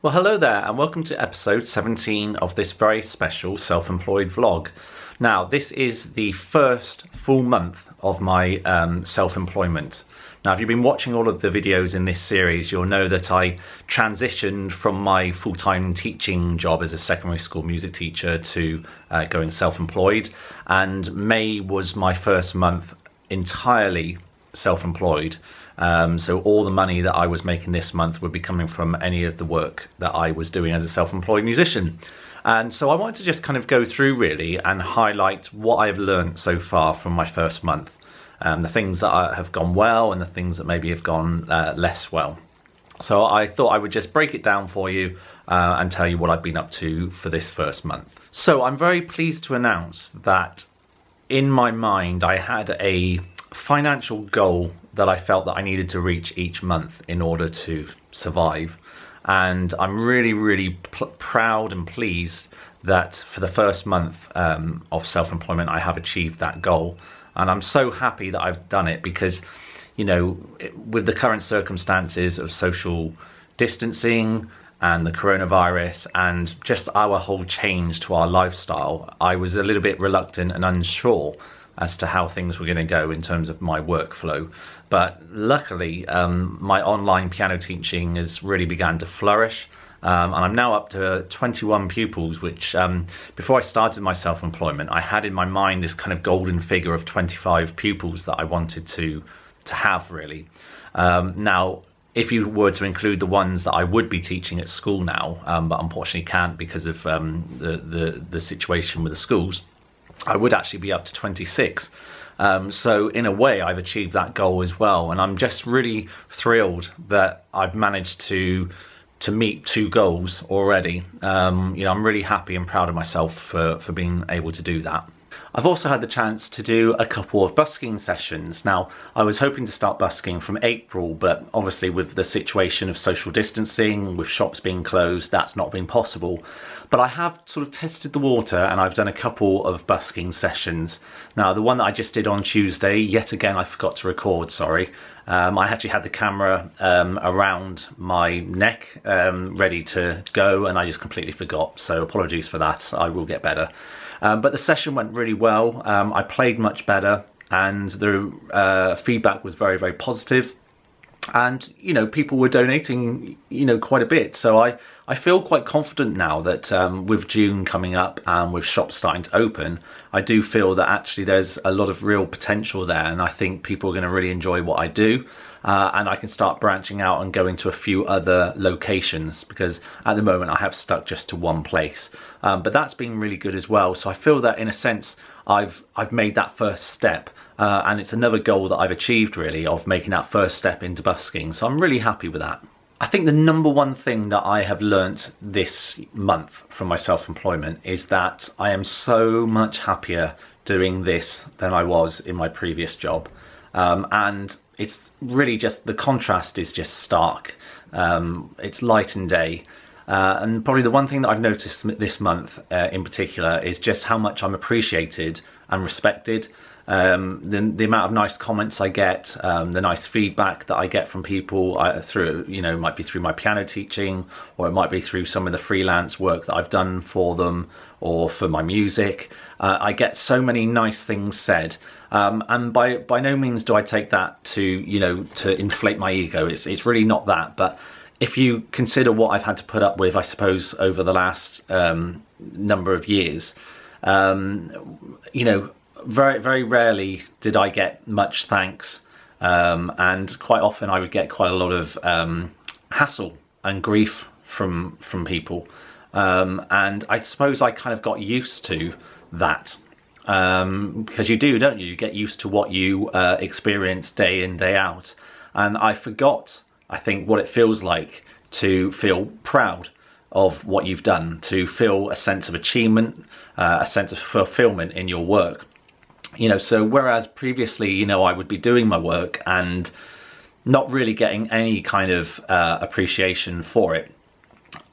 Well, hello there and welcome to episode 17 of this very special self-employed vlog. Now, this is the first full month of my self-employment. Now, if you've been watching all of the videos in this series, you'll know that I transitioned from my full-time teaching job as a secondary school music teacher to going self-employed, and May was my first month entirely self-employed. So all the money that I was making this month would be coming from any of the work that I was doing as a self-employed musician. And so I wanted to just kind of go through really and highlight what I've learned so far from my first month. The things that have gone well and the things that maybe have gone less well. So I thought I would just break it down for you and tell you what I've been up to for this first month. So I'm very pleased to announce that in my mind I had a financial goal that I felt that I needed to reach each month in order to survive, and I'm really proud and pleased that for the first month of self-employment I have achieved that goal. And I'm so happy that I've done it because, you know, with the current circumstances of social distancing and the coronavirus and just our whole change to our lifestyle, I was a little bit reluctant and unsure as to how things were going to go in terms of my workflow. But luckily, my online piano teaching has really began to flourish. And I'm now up to 21 pupils, which before I started my self-employment, I had in my mind this kind of golden figure of 25 pupils that I wanted to have really. Now, if you were to include the ones that I would be teaching at school now, but unfortunately can't because of the situation with the schools, I would actually be up to 26. So in a way I've achieved that goal as well, and I'm just really thrilled that I've managed to meet two goals already. You know, I'm really happy and proud of myself for being able to do that. I've also had the chance to do a couple of busking sessions. Now, I was hoping to start busking from April, but obviously with the situation of social distancing, with shops being closed, that's not been possible. But I have sort of tested the water and I've done a couple of busking sessions. Now, the one that I just did on Tuesday, yet again I forgot to record, sorry. I actually had the camera around my neck ready to go, and I just completely forgot, so apologies for that. I will get better. But the session went really well. I played much better, and the feedback was very positive. And, you know, people were donating, you know, quite a bit. So I feel quite confident now that with June coming up and with shops starting to open, I do feel that actually there's a lot of real potential there, and I think people are going to really enjoy what I do. And I can start branching out and going to a few other locations, because at the moment I have stuck just to one place. But that's been really good as well. So I feel that in a sense I've made that first step, and it's another goal that I've achieved really, of making that first step into busking. So I'm really happy with that. I think the number one thing that I have learnt this month from my self-employment is that I am so much happier doing this than I was in my previous job. And it's really just, the contrast is just stark. It's light and day. And probably the one thing that I've noticed this month in particular is just how much I'm appreciated and respected. The amount of nice comments I get, the nice feedback that I get from people through, you know, it might be through my piano teaching, or it might be through some of the freelance work that I've done for them or for my music. I get so many nice things said, and by no means do I take that to, you know, to inflate my ego. It's really not that. But if you consider what I've had to put up with, I suppose, over the last number of years, you know, very rarely did I get much thanks, and quite often I would get quite a lot of hassle and grief from people, and I suppose I kind of got used to that, because you do, don't you? You get used to what you experience day in, day out, and I forgot, I think, what it feels like to feel proud of what you've done, to feel a sense of achievement, a sense of fulfillment in your work. You know, so whereas previously, you know, I would be doing my work and not really getting any kind of appreciation for it,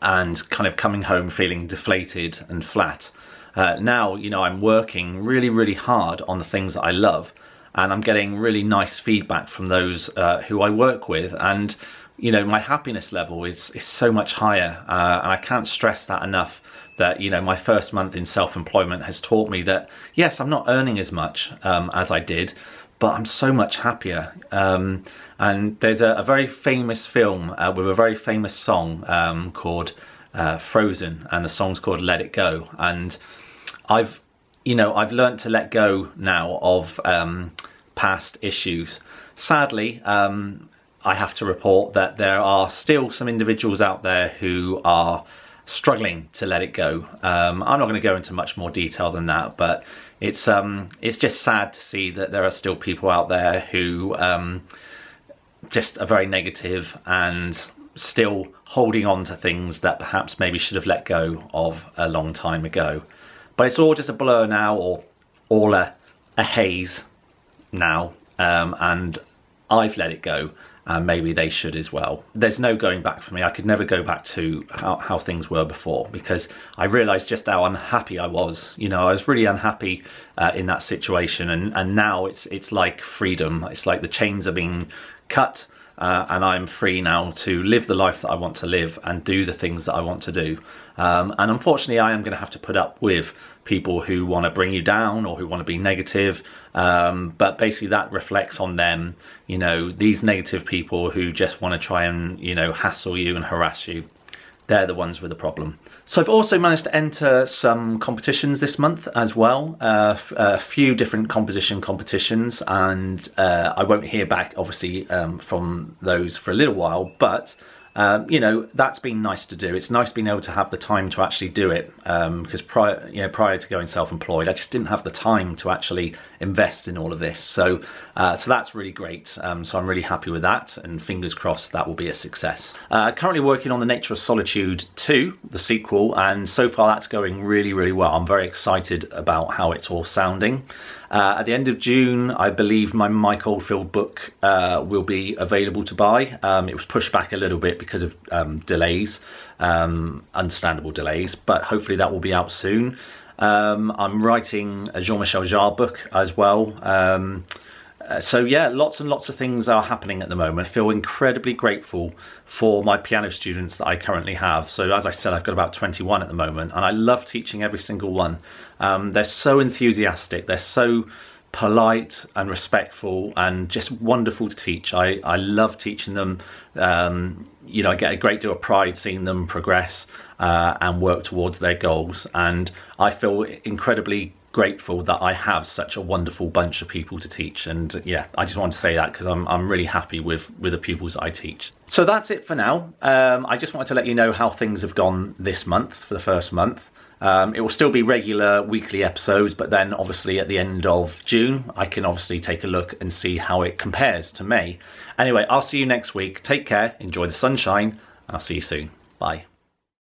and kind of coming home feeling deflated and flat. Now, you know, I'm working really hard on the things that I love, and I'm getting really nice feedback from those who I work with, and you know, my happiness level is so much higher, and I can't stress that enough. That, you know, my first month in self-employment has taught me that yes, I'm not earning as much as I did, but I'm so much happier. And there's a very famous film with a very famous song called Frozen, and the song's called Let It Go. And I've learned to let go now of past issues. Sadly, I have to report that there are still some individuals out there who are struggling to let it go. I'm not going to go into much more detail than that, but it's just sad to see that there are still people out there who just are very negative and still holding on to things that perhaps maybe should have let go of a long time ago. But it's all just a blur now, or all a haze now, and I've let it go. Maybe they should as well. There's no going back for me. I could never go back to how things were before, because I realised just how unhappy I was. You know, I was really unhappy in that situation, and now it's like freedom. It's like the chains are being cut, and I'm free now to live the life that I want to live and do the things that I want to do. And unfortunately, I am going to have to put up with people who want to bring you down or who want to be negative, but basically that reflects on them. You know, these negative people who just want to try and, you know, hassle you and harass you, they're the ones with the problem. So I've also managed to enter some competitions this month as well, a few different composition competitions, and I won't hear back obviously from those for a little while, but you know, that's been nice to do. It's nice being able to have the time to actually do it, because prior to going self-employed, I just didn't have the time to actually invest in all of this. So that's really great. So I'm really happy with that, and fingers crossed that will be a success. Currently working on The Nature of Solitude 2, the sequel, and so far that's going really, really well. I'm very excited about how it's all sounding. At the end of June, I believe my Mike Oldfield book will be available to buy. It was pushed back a little bit because of delays, understandable delays, but hopefully that will be out soon. I'm writing a Jean-Michel Jarre book as well. So yeah, lots and lots of things are happening at the moment. I feel incredibly grateful for my piano students that I currently have. So as I said, I've got about 21 at the moment, and I love teaching every single one. They're so enthusiastic, they're so polite and respectful and just wonderful to teach. I love teaching them. You know, I get a great deal of pride seeing them progress and work towards their goals, and I feel incredibly grateful that I have such a wonderful bunch of people to teach. And yeah, I just want to say that because I'm really happy with the pupils that I teach. So that's it for now. I just wanted to let you know how things have gone this month for the first month. It will still be regular weekly episodes, but then obviously at the end of June I can obviously take a look and see how it compares to May. Anyway, I'll see you next week. Take care, enjoy the sunshine, and I'll see you soon. Bye.